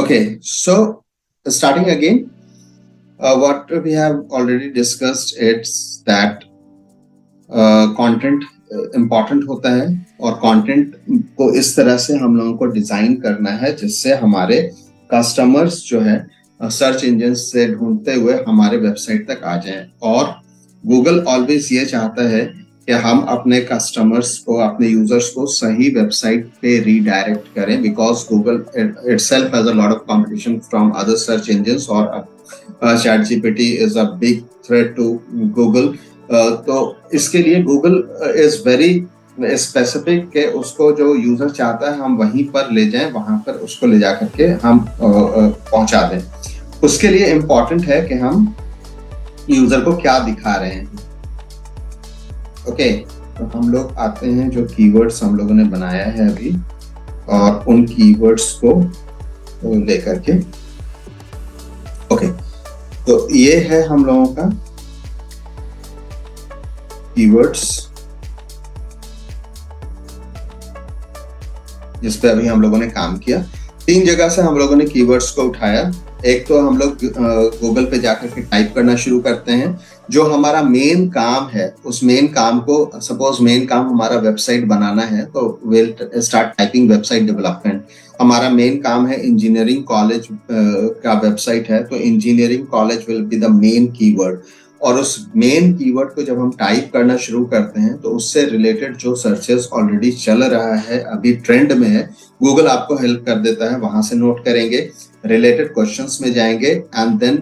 Okay, so starting again, what we have already discussed, it's that content important होता है और content को इस तरह से हम लोगों को डिजाइन करना है जिससे हमारे कस्टमर्स जो है सर्च इंजन से ढूंढते हुए हमारे वेबसाइट तक आ जाएं। और गूगल ऑलवेज ये चाहता है कि हम अपने कस्टमर्स को, अपने यूजर्स को सही वेबसाइट पे रीडायरेक्ट करें, because Google itself has a lot of competition from other search engines, और ChatGPT is a big threat to Google. तो इसके लिए गूगल इज वेरी स्पेसिफिक के उसको जो यूजर चाहता है हम वहीं पर ले जाएं, वहां पर उसको ले जा करके हम पहुंचा दें। उसके लिए इम्पोर्टेंट है कि हम यूजर को क्या दिखा रहे हैं। ओके, तो हम लोग आते हैं जो कीवर्ड्स हम लोगों ने बनाया है अभी, और उन कीवर्ड्स को लेकर के। ओके, तो ये है हम लोगों का कीवर्ड्स जिस पे अभी हम लोगों ने काम किया। 3 जगह से हम लोगों ने कीवर्ड्स को उठाया। एक तो हम लोग गूगल पे जाकर के टाइप करना शुरू करते हैं, जो हमारा मेन काम है उस मेन काम को, सपोज मेन काम हमारा वेबसाइट बनाना है तो will start typing website development. हमारा मेन काम है इंजीनियरिंग कॉलेज का वेबसाइट है, तो engineering college will be the main keyword. और उस मेन कीवर्ड को जब हम टाइप करना शुरू करते हैं तो उससे रिलेटेड जो सर्चेस ऑलरेडी चल रहा है, अभी ट्रेंड में है, गूगल आपको हेल्प कर देता है। वहां से नोट करेंगे, रिलेटेड क्वेश्चंस में जाएंगे, एंड देन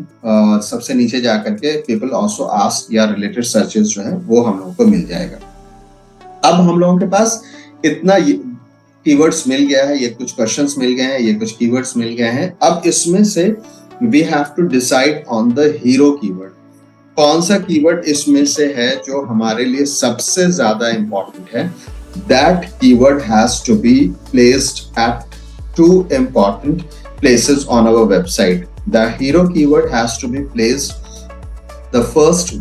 सबसे नीचे जाकर के पीपल आल्सो आस्क या रिलेटेड सर्चेस जो है वो हम लोगों को मिल जाएगा। अब हम लोगों के पास इतना कीवर्ड्स मिल गया है, ये कुछ क्वेश्चंस मिल गए हैं, ये कुछ कीवर्ड्स मिल गए हैं। अब इसमें से we have to decide on the hero keyword. कौन सा कीवर्ड इसमें से है जो हमारे लिए सबसे ज्यादा इंपॉर्टेंट है। That keyword has to be placed at 2 important places on our website. The hero keyword has to be placed the first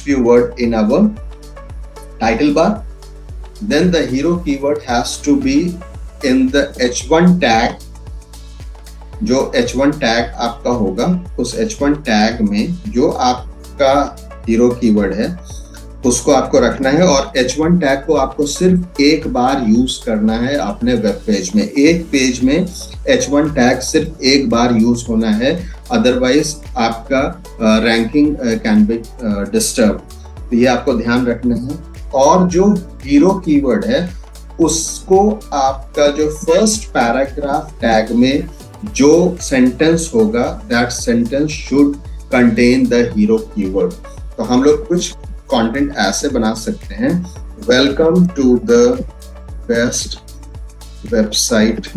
few word in our title bar. Then the hero keyword has to be in the H1 tag. जो H1 tag आपका होगा, उस H1 tag में जो आपका hero keyword है उसको आपको रखना है, और H1 टैग को आपको सिर्फ एक बार यूज करना है अपने वेब पेज में। एक पेज में H1 टैग सिर्फ एक बार यूज होना है, अदरवाइज आपका रैंकिंग कैन बी डिस्टर्ब। तो ये आपको ध्यान रखना है। और जो हीरो कीवर्ड है उसको आपका जो फर्स्ट पैराग्राफ टैग में जो सेंटेंस होगा, that sentence should contain the hero keyword. तो हम लोग कुछ कंटेंट ऐसे बना सकते हैं, welcome to the best website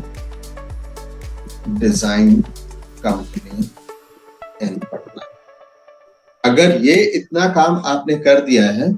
design company in Patna. अगर ये इतना काम आपने कर दिया है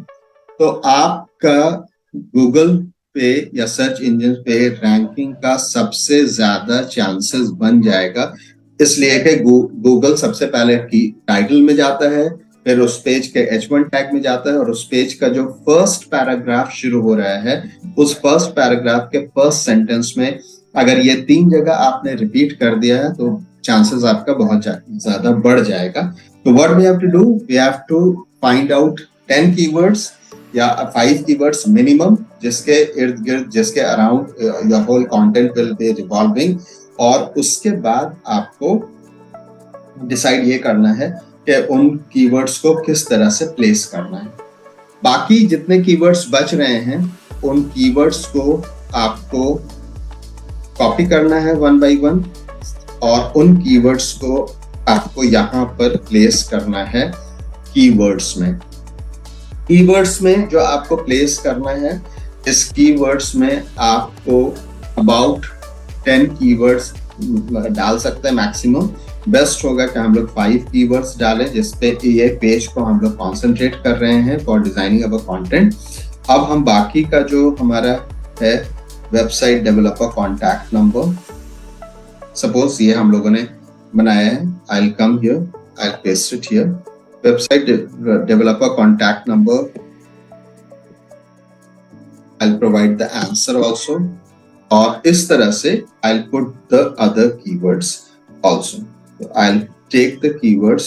तो आपका गूगल पे या सर्च इंजन पे रैंकिंग का सबसे ज्यादा चांसेस बन जाएगा। इसलिए कि गूगल सबसे पहले की टाइटल में जाता है, फिर उस पेज के H1 टैग में जाता है, और उस पेज का जो फर्स्ट पैराग्राफ शुरू हो रहा है उस फर्स्ट पैराग्राफ के फर्स्ट सेंटेंस में अगर ये 3 जगह आपने रिपीट कर दिया है तो चांसेस आपका बहुत ज्यादा बढ़ जाएगा। तो what we have to do, we have to find out 10 keywords या 5 कीवर्ड्स मिनिमम, जिसके इर्द गिर्द, जिसके around your whole content will be revolving. और उसके बाद आपको डिसाइड ये करना है कि उन कीवर्ड्स को किस तरह से प्लेस करना है। बाकी जितने कीवर्ड्स बच रहे हैं उन कीवर्ड्स को आपको कॉपी करना है 1 by 1, और उन कीवर्ड्स को आपको यहाँ पर प्लेस करना है कीवर्ड्स में। कीवर्ड्स में जो आपको प्लेस करना है, इस कीवर्ड्स में आपको अबाउट 10 कीवर्ड्स डाल सकते हैं मैक्सिमम। बेस्ट होगा कि हम लोग 5 कीवर्ड्स डालें जिसपे ये पेज को हम लोग कॉन्सेंट्रेट कर रहे हैं फॉर डिजाइनिंग अवर कंटेंट। अब हम बाकी का जो हमारा है website developer contact number, suppose ये हम लोगों ने बनाया है, I will come here, I will paste it here, website developer contact number. I'll provide the answer also. और इस तरह से I'll put the other keywords also. So I'll take the keywords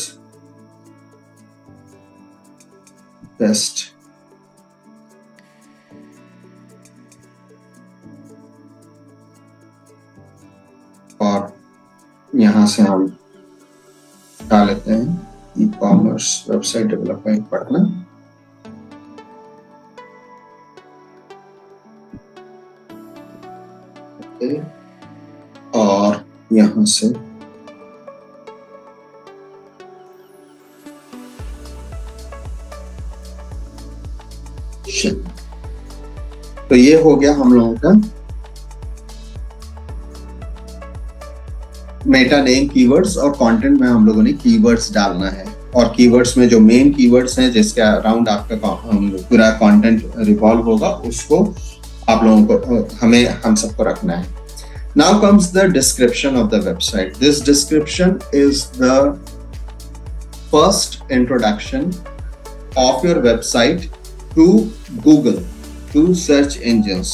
best और यहाँ से हम डाल लेते हैं ई-कॉमर्स वेबसाइट डेवलपमेंट पटना। और यहाँ से तो ये हो गया हम लोगों का मेटा नेम कीवर्ड्स और कंटेंट में हम लोगों ने कीवर्ड्स डालना है और कीवर्ड्स में जो मेन कीवर्ड्स हैं जिसके अराउंड आपका पूरा कंटेंट रिवॉल्व होगा उसको आप लोगों को हम सबको रखना है। Now comes the description of the website. This description is the first introduction of your website to Google, to search engines.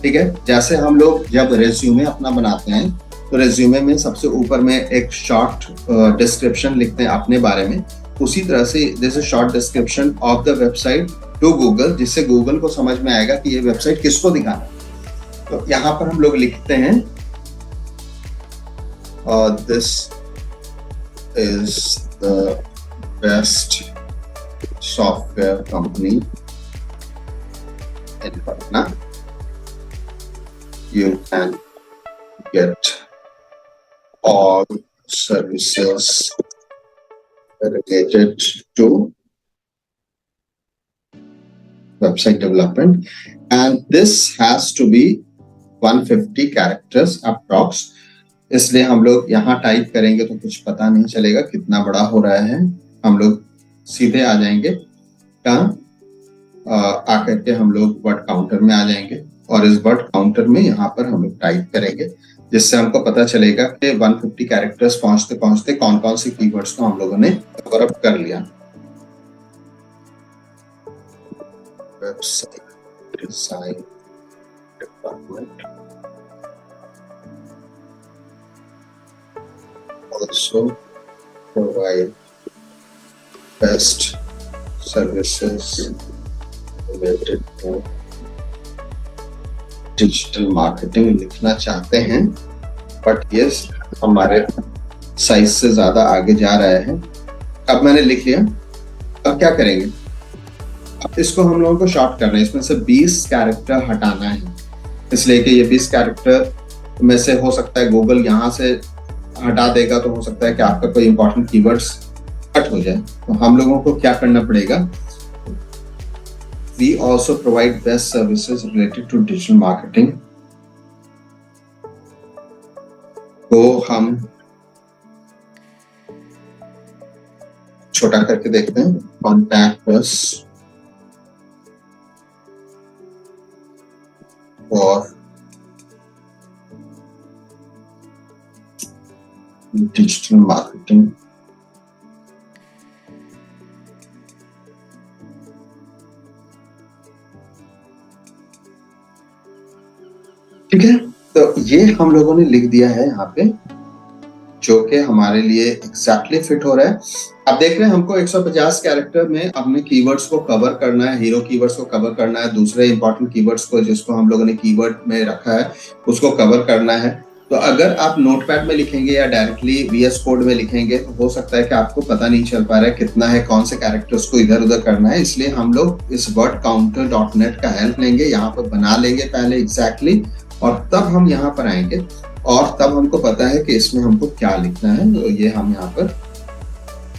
ठीक है, जैसे हम लोग जब रेज्यूमे अपना बनाते हैं तो रेज्यूमे में सबसे ऊपर में एक शॉर्ट डिस्क्रिप्शन लिखते हैं अपने बारे में, उसी तरह से this is short description of the website to Google, जिससे गूगल को समझ में आएगा कि ये वेबसाइट किसको दिखाना है। तो यहाँ पर हम लोग लिखते हैं this is the best software company in Patna, you can get all services related to website development, and this has to be 150 characters approx. इसलिए हम लोग यहाँ टाइप करेंगे तो कुछ पता नहीं चलेगा कितना बड़ा हो रहा है, हम लोग सीधे आ जाएंगे आकर के हम लोग वर्ड काउंटर में आ जाएंगे और इस वर्ड काउंटर में यहाँ पर हम लोग टाइप करेंगे, जिससे हमको पता चलेगा कि 150 कैरेक्टर्स पहुंचते पहुंचते कौन कौन से कीवर्ड्स को हम लोगों ने कवर अप कर लिया। Website design department also provide best services related to digital marketing लिखना चाहते हैं, बट ये हमारे साइज से ज्यादा आगे जा रहा है। अब मैंने लिख लिया, अब क्या करेंगे, अब इसको हम लोगों को शॉर्ट करना है, इसमें से 20 कैरेक्टर हटाना है, इसलिए कि ये 20 कैरेक्टर में से हो सकता है गूगल यहाँ से हटा देगा, तो हो सकता है कि आपका कोई इंपॉर्टेंट कीवर्ड्स कट हो जाए। तो हम लोगों को क्या करना पड़ेगा, we also provide best services related to digital marketing. तो हम छोटा करके देखते हैं, contact us for digital marketing. ठीक है, तो ये हम लोगों ने लिख दिया है यहाँ पे, जो कि हमारे लिए एग्जैक्टली फिट हो रहा है। अब देख रहे हैं हमको 150 कैरेक्टर में अपने कीवर्ड्स को कवर करना है, हीरो कीवर्ड्स को कवर करना है, दूसरे इंपॉर्टेंट कीवर्ड्स को जिसको हम लोगों ने कीवर्ड में रखा है उसको कवर करना है। तो अगर आप नोटपैड में लिखेंगे या डायरेक्टली VS कोड में लिखेंगे तो हो सकता है कि आपको पता नहीं चल पा रहा है कितना है, कौन से कैरेक्टर्स को इधर उधर करना है। इसलिए हम लोग इस wordcounter.net का हेल्प लेंगे, यहाँ पर बना लेंगे पहले एग्जैक्टली, और तब हम यहाँ पर आएंगे और तब हमको पता है कि इसमें हमको क्या लिखना है। तो ये हम यहाँ पर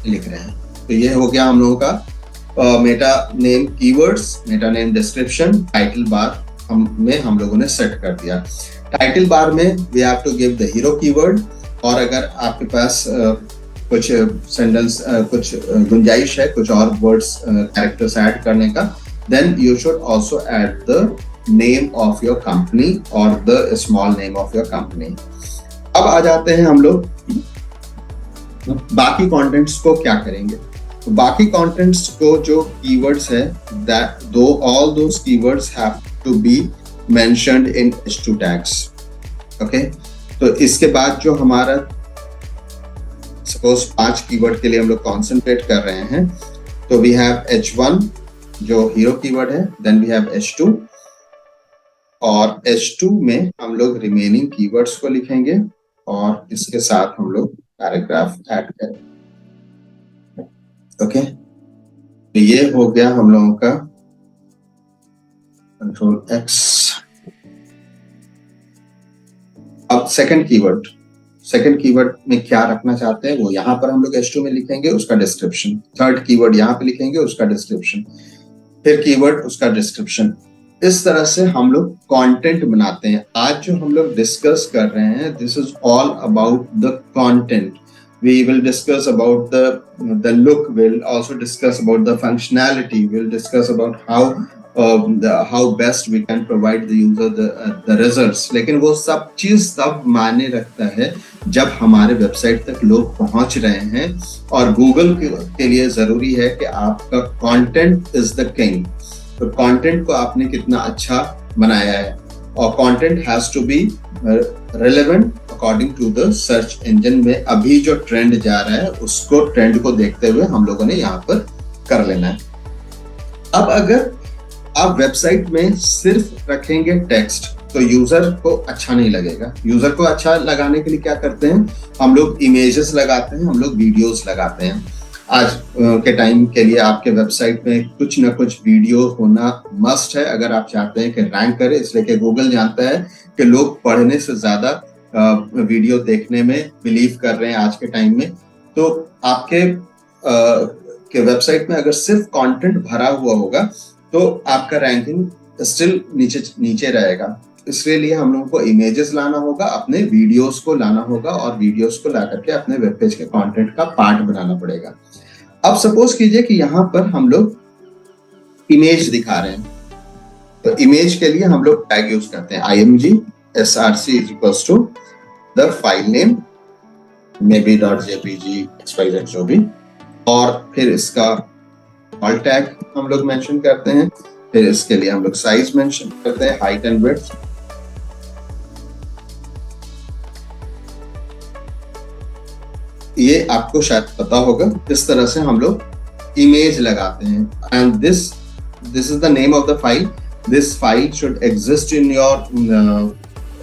लिख रहे हैं। तो ये हो गया हम लोगों का meta name keywords, meta name description, title bar हम लोगों ने सेट कर दिया। टाइटल बार में we have to give the hero keyword, और अगर आपके पास कुछ सेंटेंस कुछ गुंजाइश है कुछ और वर्ड्स कैरेक्टर्स ऐड करने का, then you should also add the name of your company और the small name of your company. अब आ जाते हैं हम लोग बाकी कंटेंट्स को क्या करेंगे। तो बाकी कंटेंट्स को जो कीवर्ड्स है, that though all those keywords have to be mentioned in H2 tags. Okay, तो इसके बाद जो हमारा सपोज 5 कीवर्ड के लिए हम लोग कॉन्सेंट्रेट कर रहे हैं, तो वी हैव H1 जो हीरो कीवर्ड है, देन वी हैव H2, और H2 में हम लोग रिमेनिंग कीवर्ड्स को लिखेंगे और इसके साथ हम लोग पैराग्राफ ऐड करेंगे। ओके, तो ये हो गया हम लोगों का कंट्रोल X। अब सेकंड कीवर्ड में क्या रखना चाहते हैं वो यहाँ पर हम लोग H2 में लिखेंगे, उसका डिस्क्रिप्शन। थर्ड कीवर्ड यहाँ पे लिखेंगे, उसका डिस्क्रिप्शन। फिर कीवर्ड, उसका डिस्क्रिप्शन। इस तरह से हम लोग कंटेंट बनाते हैं। आज जो हम लोग डिस्कस कर रहे हैं, this is all about the content. We will discuss about the look. We'll also discuss about the functionality. We'll discuss about how best we can provide the user the results. लेकिन वो सब चीज तब मायने रखता है जब हमारे वेबसाइट तक लोग पहुंच रहे हैं, और गूगल के लिए जरूरी है कि आपका कंटेंट इज द किंग। तो कंटेंट को आपने कितना अच्छा बनाया है, और content has to be relevant according to the search engine में अभी जो ट्रेंड जा रहा है उसको, ट्रेंड को देखते हुए हम लोगों ने यहाँ पर कर लेना है। अब अगर आप वेबसाइट में सिर्फ रखेंगे टेक्स्ट तो यूजर को अच्छा नहीं लगेगा। यूजर को अच्छा लगाने के लिए क्या करते हैं, हम लोग इमेजेस लगाते हैं, हम लोग वीडियोस लगाते हैं। आज के टाइम के लिए आपके वेबसाइट में कुछ ना कुछ वीडियो होना मस्ट है, अगर आप चाहते हैं कि रैंक करे, इसलिए कि गूगल जानता है कि लोग पढ़ने से ज्यादा वीडियो देखने में बिलीव कर रहे हैं आज के टाइम में। तो आपके के वेबसाइट में अगर सिर्फ कंटेंट भरा हुआ होगा तो आपका रैंकिंग स्टिल नीचे रहेगा। इसके लिए हम लोगों को इमेजेस लाना होगा, अपने वीडियोस को लाना होगा, और वीडियोस को ला करके अपने वेब पेज के कंटेंट का पार्ट बनाना पड़ेगा। अब सपोज कीजिए कि यहाँ पर हम लोग इमेज दिखा रहे हैं, तो इमेज के लिए हम लोग टैग यूज करते हैं img src is equals to the file name maybe .jpg xyz जो भी, और फिर इसका alt टैग हम लोग मेंशन करते हैं। फिर इसके लिए हम लोग साइज मेंशन करते हैं, हाइट एंड विड्थ। ये आपको शायद पता होगा, इस तरह से हम लोग इमेज लगाते हैं। And this is the name of the file. This file should exist in your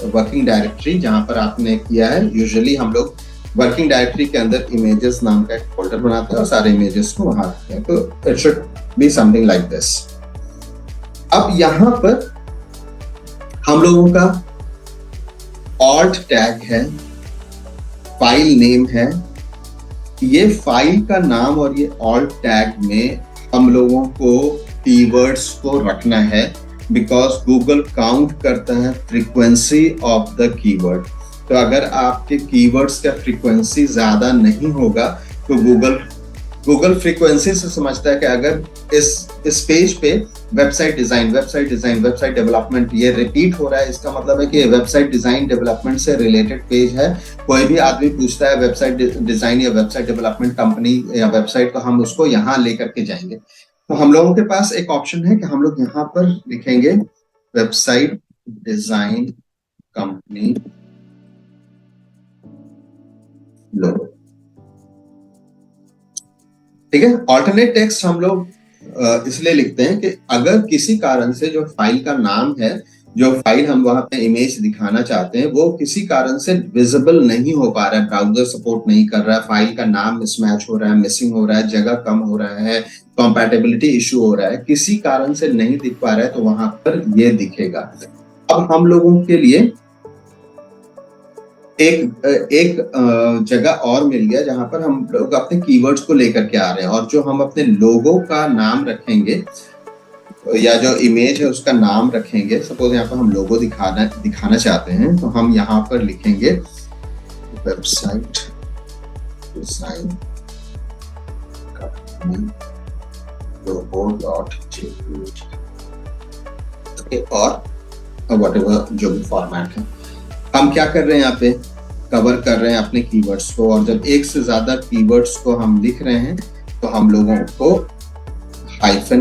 working directory जहां पर आपने किया है। यूजुअली हम लोग वर्किंग डायरेक्टरी के अंदर इमेजेस नाम का एक फोल्डर बनाते हैं और सारे इमेजेस को वहां रखते हैं। तो it should be something like this. अब यहां पर हम लोगों का ऑल्ट टैग है, फाइल नेम है। ये फाइल का नाम और ये ऑल्ट टैग में हम लोगों को कीवर्ड्स को रखना है, बिकॉज गूगल काउंट करता है फ्रीक्वेंसी ऑफ द कीवर्ड। तो अगर आपके कीवर्ड्स का फ्रीक्वेंसी ज्यादा नहीं होगा तो गूगल फ्रीक्वेंसी से समझता है कि अगर इस पेज पे वेबसाइट डिजाइन, डेवलपमेंट ये रिपीट हो रहा है, इसका मतलब है कि वेबसाइट डिजाइन डेवलपमेंट से रिलेटेड पेज है। कोई भी आदमी पूछता है वेबसाइट डिजाइन या वेबसाइट डेवलपमेंट कंपनी या वेबसाइट, तो हम उसको यहाँ लेकर के जाएंगे। तो हम लोगों के पास एक ऑप्शन है कि हम लोग यहाँ पर लिखेंगे वेबसाइट डिजाइन कंपनी लोगो। ठीक है। ऑल्टरनेट टेक्स्ट हम लोग इसलिए लिखते हैं कि अगर किसी कारण से जो फाइल का नाम है, जो फाइल हम वहां पे इमेज दिखाना चाहते हैं, वो किसी कारण से विजिबल नहीं हो पा रहा है, ब्राउजर सपोर्ट नहीं कर रहा है, फाइल का नाम मिसमैच हो रहा है, मिसिंग हो रहा है, जगह कम हो रहा है, कंपैटिबिलिटी इशू हो रहा है, किसी कारण से नहीं दिख पा रहा है, तो वहां पर ये दिखेगा। अब हम लोगों के लिए एक जगह और मिल गया जहां पर हम लोग अपने कीवर्ड्स को लेकर के आ रहे हैं, और जो हम अपने लोगो का नाम रखेंगे या जो इमेज है उसका नाम रखेंगे। सपोज यहाँ पर हम लोगो दिखाना चाहते हैं, तो हम यहाँ पर लिखेंगे वेबसाइट डिजाइन लोगो.jpg और व्हाटएवर जो भी फॉर्मेट है। हम क्या कर रहे हैं, यहाँ पे कवर कर रहे हैं अपने कीवर्ड्स को, और जब एक से ज्यादा कीवर्ड्स को हम लिख रहे हैं तो हम लोगों को हाइफन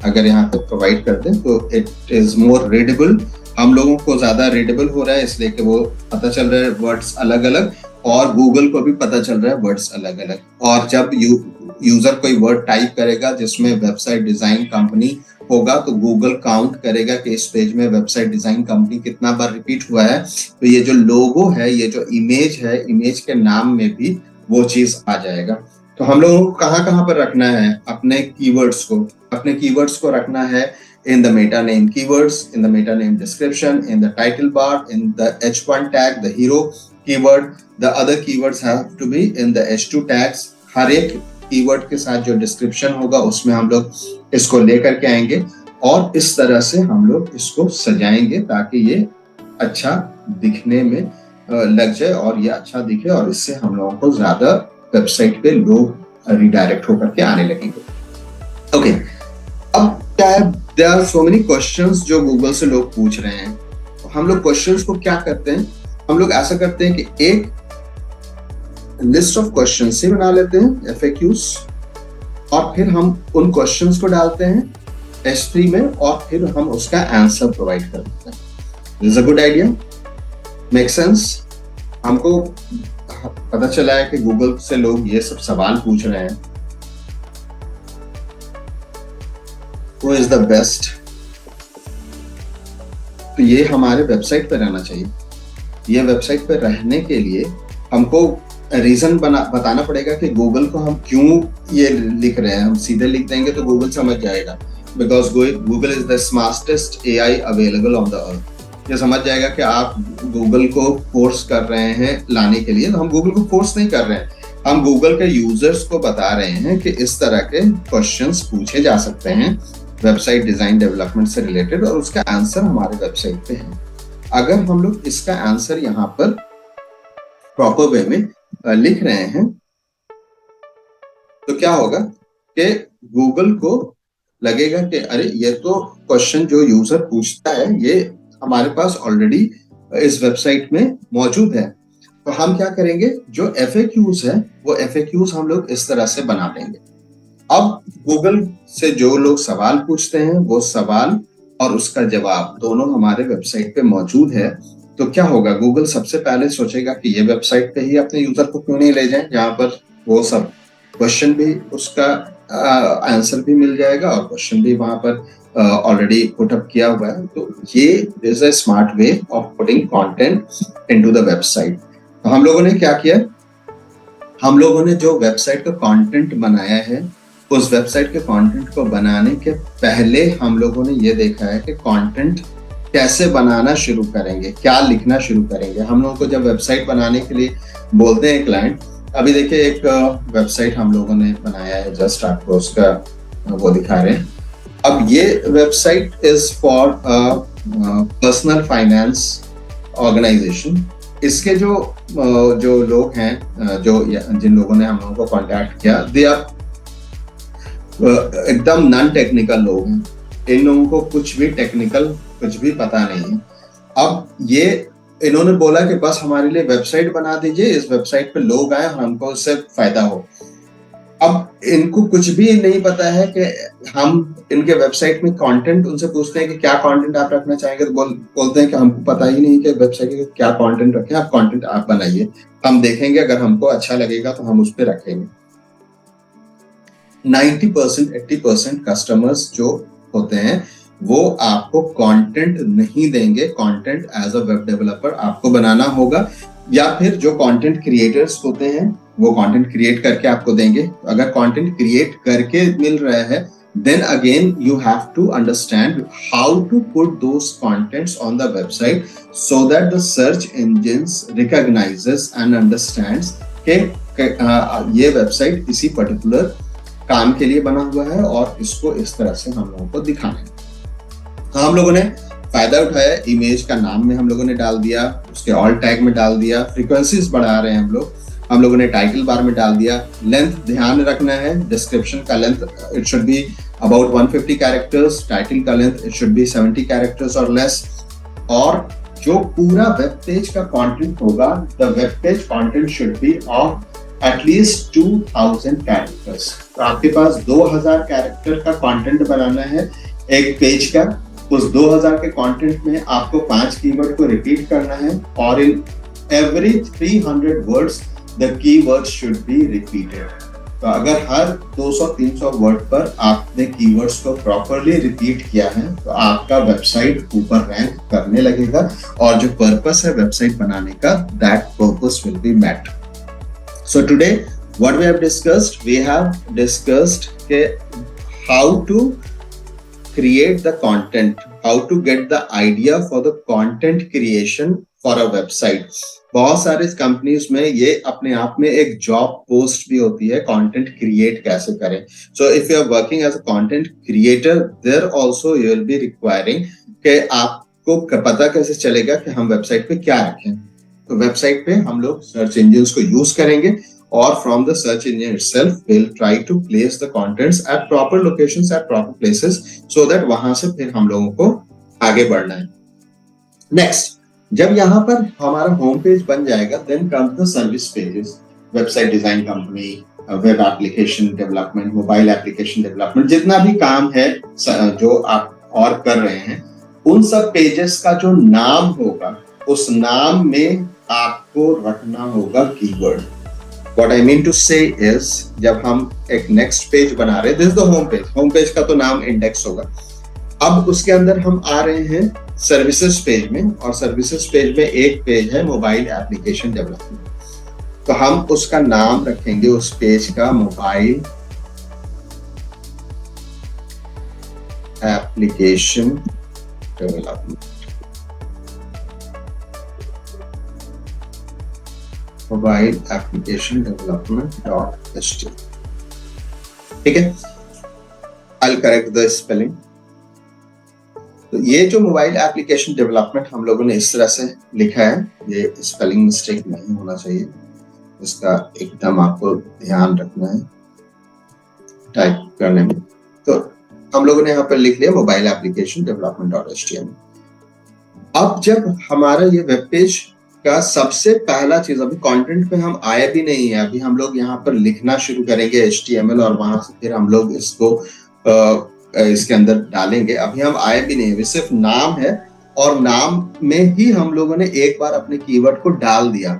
अगर यहाँ पे प्रोवाइड कर दें तो इट इज मोर रीडेबल हम लोगों को ज्यादा रीडेबल हो रहा है इसलिए कि वो पता चल रहा है वर्ड्स अलग अलग, और गूगल को भी पता चल रहा है वर्ड्स अलग अलग। और जब यूजर कोई वर्ड टाइप करेगा जिसमें वेबसाइट डिजाइन कंपनी होगा तो गूगल काउंट करेगा कि इस पेज में वेबसाइट डिजाइन कंपनी कितना बार रिपीट हुआ है। तो ये जो लोगो है, ये जो इमेज है, इमेज के नाम में भी वो चीज आ जाएगा। तो हम लोगों को कहाँ कहाँ पर रखना है अपने कीवर्ड्स को? अपने कीवर्ड्स को रखना है in the meta name keywords, in the meta name description, in the title bar, in the h1 tag, the hero keyword. The other keywords have to be in the h2 tags. हर एक keyword के साथ जो description होगा उसमें हम लोग इसको लेकर के आएंगे और इस तरह से हम लोग इसको सजाएंगे ताकि ये अच्छा दिखने में लग जाए और ये अच्छा दिखे, और इससे हम लोगों को ज्यादा वेबसाइट पे लोग रिडायरेक्ट होकर के आने लगेंगे। ओके, अब क्या है, there are so many questions जो गूगल से लोग पूछ रहे हैं। हम लोग क्वेश्चंस को क्या करते हैं, हम लोग ऐसा करते हैं कि एक लिस्ट ऑफ क्वेश्चंस से बना लेते हैं FAQs, और फिर हम उन क्वेश्चंस को डालते हैं H3 में और फिर हम उसका आंसर प्रोवाइड कर देते हैं। This is a good idea, make sense? हमको पता चला है कि गूगल से लोग ये सब सवाल पूछ रहे हैं। Who is the best? तो ये हमारे वेबसाइट पे रहना चाहिए। ये वेबसाइट पे रहने के लिए हमको रीजन बताना पड़ेगा कि गूगल को हम क्यों ये लिख रहे हैं। हम सीधे लिख देंगे तो गूगल समझ जाएगा, because Google is the smartest AI available on the earth. ये समझ जाएगा कि आप गूगल को फोर्स कर रहे हैं लाने के लिए। तो हम गूगल को फोर्स नहीं कर रहे हैं, हम गूगल के यूजर्स को बता रहे हैं कि इस तरह के क्वेश्चंस पूछे जा सकते हैं वेबसाइट डिजाइन डेवलपमेंट से रिलेटेड, और उसका आंसर हमारे वेबसाइट पे है। अगर हम लोग इसका आंसर यहाँ पर प्रॉपर वे में लिख रहे हैं तो क्या होगा कि गूगल को लगेगा कि अरे ये तो क्वेश्चन जो यूजर पूछता है ये हमारे पास ऑलरेडी इस वेबसाइट में मौजूद है। तो हम क्या करेंगे, जो FAQs है वो FAQs हम लोग इस तरह से बना देंगे। अब गूगल से जो लोग सवाल पूछते हैं वो सवाल और उसका जवाब दोनों हमारे वेबसाइट पे मौजूद है। तो क्या होगा, गूगल सबसे पहले सोचेगा कि ये वेबसाइट पे ही अपने यूजर को क्यों नहीं ले जाएं, जहाँ पर वो सब क्वेश्चन भी उसका आंसर भी मिल जाएगा और क्वेश्चन भी वहां पर ऑलरेडी पुट अप किया हुआ है। तो ये is a smart way of putting content into the website. तो हम लोगों ने क्या किया, हम लोगों ने जो वेबसाइट का कंटेंट बनाया है उस वेबसाइट के कंटेंट को बनाने के पहले हम लोगों ने ये देखा है कि कंटेंट कैसे बनाना शुरू करेंगे, क्या लिखना शुरू करेंगे। हम लोगों को जब वेबसाइट बनाने के लिए बोलते हैं क्लाइंट, अभी देखिए एक वेबसाइट हम लोगों ने बनाया है, जस्ट आपको उसका वो दिखा रहे हैं। अब ये website is for personal finance organisation. इसके जो लोग हैं, जिन लोगों ने हम लोगों को कांटेक्ट किया, दे आर एकदम नॉन टेक्निकल लोग हैं। इन लोगों को कुछ भी टेक्निकल कुछ भी पता नहीं है। अब ये इन्होंने बोला कि बस हमारे लिए वेबसाइट बना दीजिए, इस वेबसाइट पे लोग आए और हमको उससे फायदा हो। अब इनको कुछ भी नहीं पता है कि हम इनके वेबसाइट में कंटेंट, उनसे पूछते हैं कि क्या कंटेंट आप रखना चाहेंगे, तो बोलते हैं कि हमको पता ही नहीं कि वेबसाइट में क्या कंटेंट रखें, आप कंटेंट आप बनाइए, हम देखेंगे, अगर हमको अच्छा लगेगा तो हम उस पर रखेंगे। 90% 80% कस्टमर्स जो होते हैं वो आपको कंटेंट नहीं देंगे। Content as a web developer आपको बनाना होगा, या फिर जो कंटेंट क्रिएटर्स होते हैं वो कंटेंट क्रिएट करके आपको देंगे। अगर कंटेंट क्रिएट करके मिल रहा है, then again you have to understand how to put those contents on the website so that the search engines recognizes and understands कि ये वेबसाइट इसी पर्टिकुलर काम के लिए बना हुआ है और इसको इस तरह से हम लोगों को दिखाना है। तो हम लोगों ने फायदा उठाया, इमेज का नाम में हम लोगों ने डाल दिया, उसके ऑल टैग में डाल दिया, फ्रीक्वेंसीज बढ़ा रहे हैं हम लोगों ने टाइटल बार में डाल दिया। लेंथ ध्यान रखना है, डिस्क्रिप्शन का length it should be about 150 characters, title का length it should be 70 characters और लेस। और जो पूरा वेब पेज का कंटेंट होगा, the web page content should be of at least 2000 characters. तो आपके पास 2000 कैरेक्टर का कंटेंट बनाना है एक पेज का, उस 2000 के कंटेंट में आपको 5 कीवर्ड को रिपीट करना है और in every 300 words the keyword should be repeated. तो अगर हर 200-300 वर्ड पर आपने कीवर्ड्स को प्रॉपरली रिपीट किया है तो आपका वेबसाइट ऊपर रैंक करने लगेगा और जो पर्पस है वेबसाइट बनाने का, that purpose will be met. So today what we have discussed के how to create the content, how to get the idea for the content creation for a website। बहुत सारे कंपनीज में ये अपने आप में एक जॉब पोस्ट भी होती है, कंटेंट क्रिएट कैसे करें। So if you are working as a content creator, there also you will be requiring कि आपको पता कैसे चलेगा कि हम वेबसाइट पे क्या रखें। तो वेबसाइट पे हम लोग सर्च इंजिन्स को यूज करेंगे और from the search engine itself we'll try to place the contents at proper locations at proper places so that वहां से फिर हम लोगों को आगे बढ़ना है। नेक्स्ट, जब यहाँ पर हमारा होम पेज बन जाएगा, then comes the service pages, website design company, web application development, mobile application development, जितना भी काम है जो आप और कर रहे हैं, उन सब पेजेस का जो नाम होगा उस नाम में आपको रखना होगा keyword. What I mean to say is, जब हम एक नेक्स्ट पेज बना रहे हैं, this is the home page का तो नाम इंडेक्स होगा। अब उसके अंदर हम आ रहे हैं सर्विसेज पेज में, और सर्विसेज पेज में एक पेज है मोबाइल एप्लीकेशन डेवलपमेंट। तो हम उसका नाम रखेंगे उस पेज का mobile application development, mobile application development. ठीक है, I'll correct the spelling। तो ये जो मोबाइल एप्लीकेशन डेवलपमेंट हम लोगों ने इस तरह से लिखा है, ये स्पेलिंग मिस्टेक नहीं होना चाहिए, इसका एकदम आपको ध्यान रखना है टाइप करने में। तो हम लोगों ने यहाँ पर लिख लिया मोबाइल एप्लीकेशन डेवलपमेंट.html। अब जब हमारा ये वेब पेज का सबसे पहला चीज, अभी कंटेंट पे हम आए भी नहीं है, अभी हम लोग यहाँ पर लिखना शुरू करेंगे HTML और वहां से फिर हम लोग इसको इसके अंदर डालेंगे। अभी हम आए भी नहीं है, सिर्फ नाम है और नाम में ही हम लोगों ने एक बार अपने कीवर्ड को डाल दिया।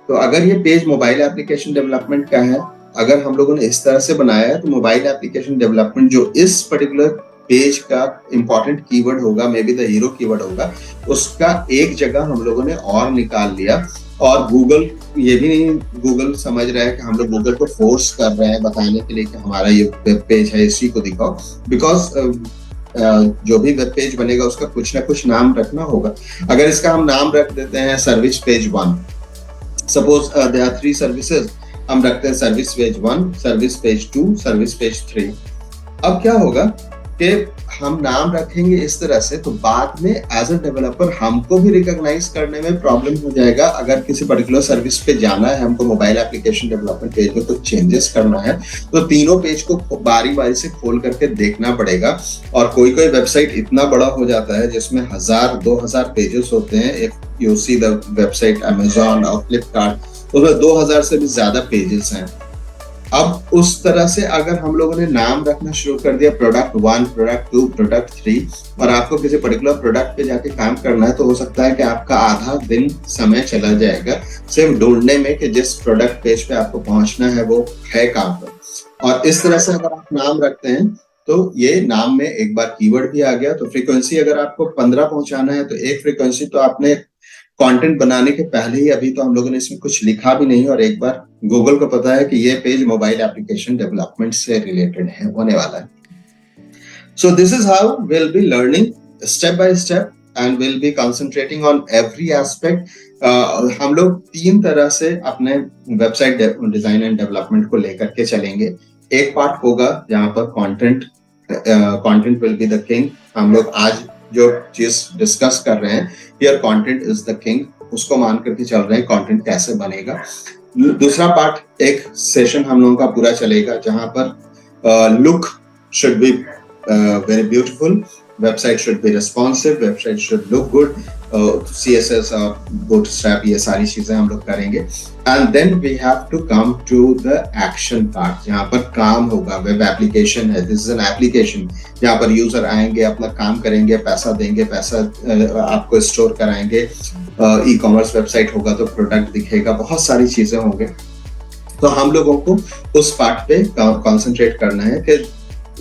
तो अगर ये पेज मोबाइल एप्लीकेशन डेवलपमेंट का है, अगर हम लोगों ने इस तरह से बनाया है, तो मोबाइल एप्लीकेशन डेवलपमेंट जो इस पर्टिकुलर पेज का इंपॉर्टेंट कीवर्ड होगा, may be the hero keyword होगा, उसका एक जगह हम लोगों ने और निकाल लिया। और गूगल ये भी नहीं, गूगल समझ रहा है कि हम लोग गूगल को फोर्स कर रहे हैं बताने के लिए कि हमारा ये वेब पेज है, इसी को दिखाओ। बिकॉज जो भी वेब पेज बनेगा उसका कुछ ना कुछ नाम रखना होगा। अगर इसका हम नाम रख देते हैं service page 1, suppose there are 3 services, हम रखते हैं service page 1, service page 2, service page 3। अब क्या होगा कि हम नाम रखेंगे इस तरह से, तो बाद में एज अ डेवलपर हमको भी रिकॉग्नाइज करने में प्रॉब्लम हो जाएगा। अगर किसी पर्टिकुलर सर्विस पे जाना है, हमको मोबाइल एप्लीकेशन डेवलपमेंट पेज में कुछ चेंजेस करना है, तो तीनों पेज को बारी बारी से खोल करके देखना पड़ेगा। और कोई कोई वेबसाइट इतना बड़ा हो जाता है जिसमें 1000-2000 पेजेस होते हैं। If you see the website Amazon और फ्लिपकार्ट, उसमें 2000 से भी ज्यादा पेजेस हैं। अब उस तरह से अगर हम लोगों ने नाम रखना शुरू कर दिया, प्रोडक्ट 1, प्रोडक्ट 2, प्रोडक्ट 3, और आपको किसी पर्टिकुलर प्रोडक्ट पे जाके काम करना है, तो हो सकता है कि आपका आधा दिन समय चला जाएगा सिर्फ ढूंढने में कि जिस प्रोडक्ट पेज पे आपको पहुंचना है वो है कहाँ पर। और इस तरह से अगर आप नाम रखते हैं तो ये नाम में एक बार कीवर्ड भी आ गया। तो फ्रीक्वेंसी अगर आपको 15 पहुंचाना है, तो एक फ्रीक्वेंसी तो आपने कंटेंट बनाने के पहले ही, अभी तो हम लोगों ने इसमें कुछ लिखा भी नहीं, और एक बार गूगल को पता है कि ये पेज मोबाइल एप्लीकेशन डेवलपमेंट से रिलेटेड है, होने वाला है। So this is how will be learning step by step and will be concentrating on every aspect. हम लोग 3 तरह से अपने वेबसाइट डिजाइन एंड डेवलपमेंट को लेकर के चलेंगे। एक पार्ट होगा जहां पर content will be the king. हम लोग आज जो चीज डिस्कस कर रहे हैं, here content is the king, उसको मान करके चल रहे हैं कंटेंट कैसे बनेगा। दूसरा पार्ट, एक सेशन हम लोगों का पूरा चलेगा जहां पर look should be very beautiful, website should be responsive, website should look good, CSS और Bootstrap, ये सारी चीजें हम लोग करेंगे। And then we have to come to the action part, जहाँ पर काम होगा। वेब एप्लीकेशन है, दिस इज एन एप्लीकेशन, जहाँ पर यूजर आएंगे, अपना काम करेंगे, पैसा देंगे, पैसा आपको स्टोर कराएंगे। ई कॉमर्स वेबसाइट होगा तो प्रोडक्ट दिखेगा, बहुत सारी चीजें होंगे। तो हम लोगों को उस पार्ट पे कॉन्सेंट्रेट करना है कि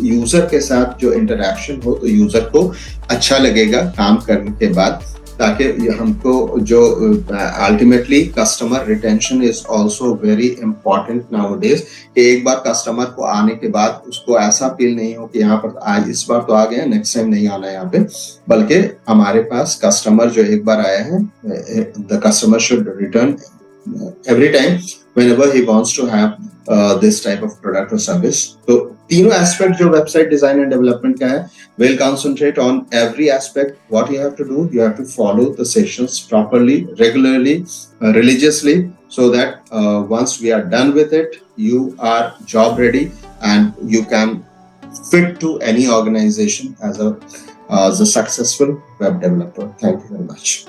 यूजर के साथ जो इंटरेक्शन हो तो यूजर को अच्छा लगेगा काम करने के बाद, ताकि हमको जो ultimately customer retention is also very important nowadays. कि एक बार कस्टमर को आने के बाद उसको ऐसा फील नहीं हो कि यहाँ पर आज इस बार तो आ गया, नेक्स्ट टाइम नहीं आना है यहाँ पे, बल्कि हमारे पास कस्टमर जो एक बार आया है, the customer should return every time whenever he wants to have this type of product or service. तो तीनों एस्पेक्ट जो वेबसाइट डिजाइन एंड डेवलपमेंट का है, will concentrate on every aspect. What you have to do, you have to follow the sessions properly, regularly, religiously, so that once we are done with it, you are job ready and you can fit to any organization as a successful web developer. Thank you very much.